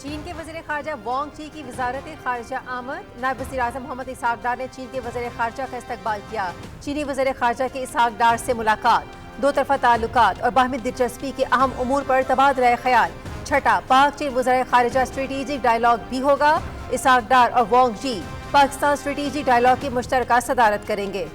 چین کے وزیر خارجہ وانگ چی کی وزارت خارجہ آمد۔ نائب وزیر اعظم محمد اسحاق ڈار نے چین کے وزیر خارجہ کا استقبال کیا۔ چینی وزیر خارجہ کے اسحاق ڈار سے ملاقات، دو طرفہ تعلقات اور باہمی دلچسپی کے اہم امور پر تبادلہ خیال۔ چھٹا پاک چین وزرائے خارجہ اسٹریٹجک ڈائیلاگ بھی ہوگا۔ اسحاق ڈار اور وانگ چی پاکستان اسٹریٹجک ڈائیلاگ کی مشترکہ صدارت کریں گے۔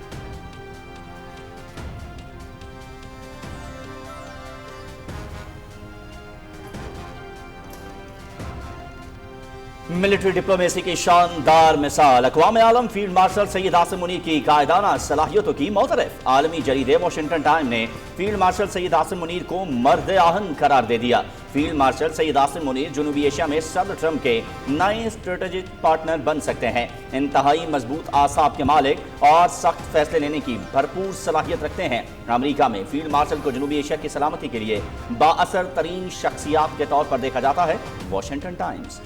ملٹری ڈپلومیسی کی شاندار مثال، اقوام عالم فیلڈ مارشل سید عاصم منیر کی قائدانہ صلاحیتوں کی معترف۔ عالمی جریدے واشنگٹن ٹائم نے فیلڈ مارشل سید عاصم منیر کو مرد آہن قرار دے دیا۔ فیلڈ مارشل سید عاصم منیر جنوبی ایشیا میں صدر ٹرمپ کے نئے اسٹریٹجک پارٹنر بن سکتے ہیں۔ انتہائی مضبوط اعصاب کے مالک اور سخت فیصلے لینے کی بھرپور صلاحیت رکھتے ہیں۔ امریکہ میں فیلڈ مارشل کو جنوبی ایشیا کی سلامتی کے لیے بااثر ترین شخصیات کے طور پر دیکھا جاتا ہے۔ Washington Times.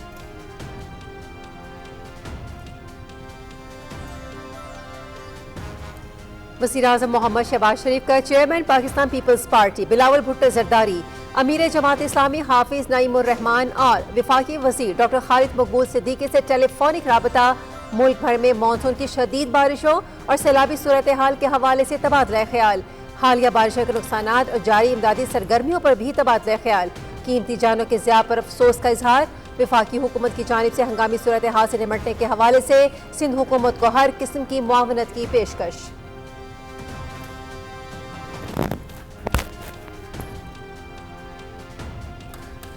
وزیر اعظم محمد شہباز شریف کا چیئرمین پاکستان پیپلز پارٹی بلاول بھٹو زرداری، امیر جماعت اسلامی حافظ نعیم الرحمان اور وفاقی وزیر ڈاکٹر خالد مقبول صدیقی سے ٹیلی فونک رابطہ۔ ملک بھر میں مانسون کی شدید بارشوں اور سیلابی صورتحال کے حوالے سے تبادلہ خیال۔ حالیہ بارشوں کے نقصانات اور جاری امدادی سرگرمیوں پر بھی تبادلہ خیال۔ قیمتی جانوں کے ضیاع پر افسوس کا اظہار۔ وفاقی حکومت کی جانب سے ہنگامی صورتحال سے نمٹنے کے حوالے سے سندھ حکومت کو ہر قسم کی معاونت کی پیشکش۔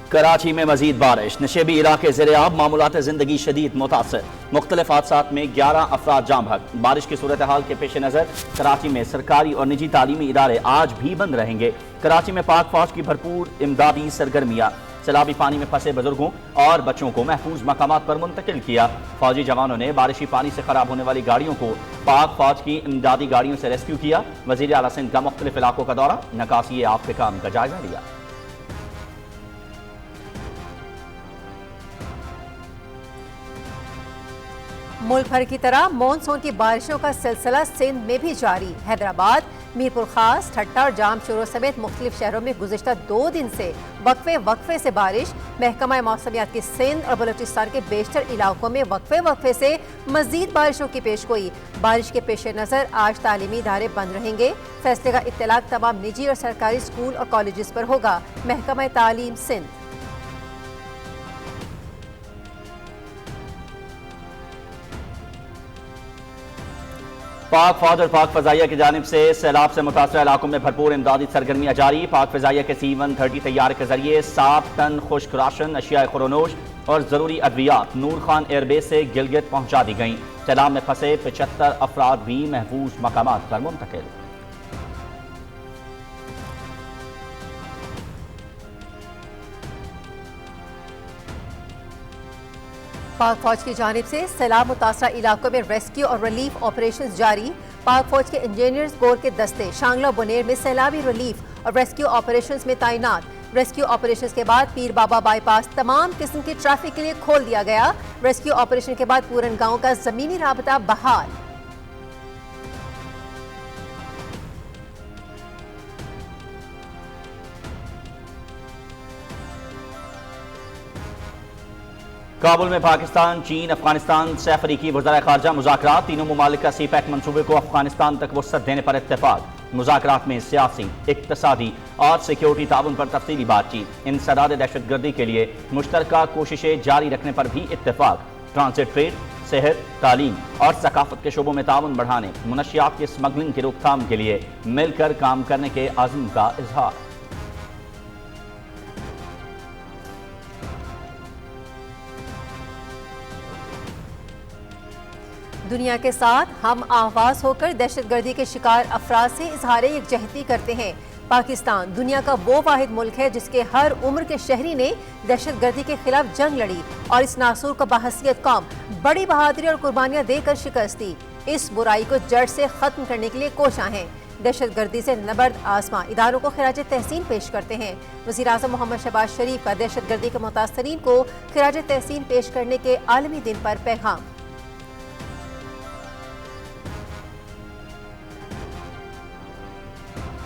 کراچی میں مزید بارش، نشیبی علاقے زیر آب، معمولات زندگی شدید متاثر۔ مختلف حادثات میں 11 افراد جاں بحق۔ بارش کی صورتحال کے پیش نظر کراچی میں سرکاری اور نجی تعلیمی ادارے آج بھی بند رہیں گے۔ کراچی میں پاک فوج کی بھرپور امدادی سرگرمیاں، سیلابی پانی میں پھنسے بزرگوں اور بچوں کو محفوظ مقامات پر منتقل کیا۔ فوجی جوانوں نے بارشی پانی سے خراب ہونے والی گاڑیوں کو پاک فوج کی امدادی گاڑیوں سے ریسکیو کیا۔ وزیر اعلیٰ سندھ کا مختلف علاقوں کا دورہ، نکاسی آب کے کام کا جائزہ لیا۔ ملک بھر کی طرح مانسون کی بارشوں کا سلسلہ سندھ میں بھی جاری۔ حیدرآباد، میرپور خاص، ٹھٹہ اور جام شورو سمیت مختلف شہروں میں گزشتہ 2 دن سے وقفے سے بارش۔ محکمہ موسمیات کی سندھ اور بلوچستان کے بیشتر علاقوں میں وقفے سے مزید بارشوں کی پیشگوئی۔ بارش کے پیش نظر آج تعلیمی ادارے بند رہیں گے۔ فیصلے کا اطلاق تمام نجی اور سرکاری اسکول اور کالجز پر ہوگا۔ محکمہ تعلیم سندھ۔ پاک فوج اور پاک فضائیہ کی جانب سے سیلاب سے متاثرہ علاقوں میں بھرپور امدادی سرگرمیاں جاری۔ پاک فضائیہ کے C-130 طیارے کے ذریعے 7 ٹن خشک راشن، اشیاء خورونوش اور ضروری ادویات نور خان ایئر بیس سے گلگت پہنچا دی گئیں۔ سیلاب میں پھنسے 75 افراد بھی محفوظ مقامات پر منتقل۔ پاک فوج کی جانب سے سیلاب متاثرہ علاقوں میں ریسکیو اور ریلیف آپریشنز جاری۔ پاک فوج کے انجینئرز کور کے دستے شانگلہ بنیر میں سیلابی ریلیف اور ریسکیو آپریشنز میں تعینات۔ ریسکیو آپریشنز کے بعد پیر بابا بائی پاس تمام قسم کی ٹریفک کے لیے کھول دیا گیا۔ ریسکیو آپریشن کے بعد پورن گاؤں کا زمینی رابطہ بحال۔ کابل میں پاکستان، چین، افغانستان سے افریقی وزرائے خارجہ مذاکرات۔ تینوں ممالک کا C-PAC منصوبے کو افغانستان تک وسعت دینے پر اتفاق۔ مذاکرات میں سیاسی، اقتصادی اور سیکیورٹی تعاون پر تفصیلی بات چیت۔ انسداد دہشت گردی کے لیے مشترکہ کوششیں جاری رکھنے پر بھی اتفاق۔ ٹرانزٹ ٹریڈ، صحت، تعلیم اور ثقافت کے شعبوں میں تعاون بڑھانے، منشیات کی اسمگلنگ کی روک تھام کے لیے مل کر کام کرنے کے عزم کا اظہار۔ دنیا کے ساتھ ہم آواز ہو کر دہشت گردی کے شکار افراد سے اظہار یکجہتی کرتے ہیں۔ پاکستان دنیا کا وہ واحد ملک ہے جس کے ہر عمر کے شہری نے دہشت گردی کے خلاف جنگ لڑی اور اس ناسور کو بحیثیت قوم بڑی بہادری اور قربانیاں دے کر شکست دی۔ اس برائی کو جڑ سے ختم کرنے کے لیے کوشاں ہیں۔ دہشت گردی سے نبرد آزما اداروں کو خراج تحسین پیش کرتے ہیں۔ وزیر اعظم محمد شہباز شریف کا دہشت گردی کے متاثرین کو خراج تحسین پیش کرنے کے عالمی دن پر پیغام۔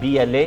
BLA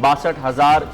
62,000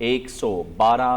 112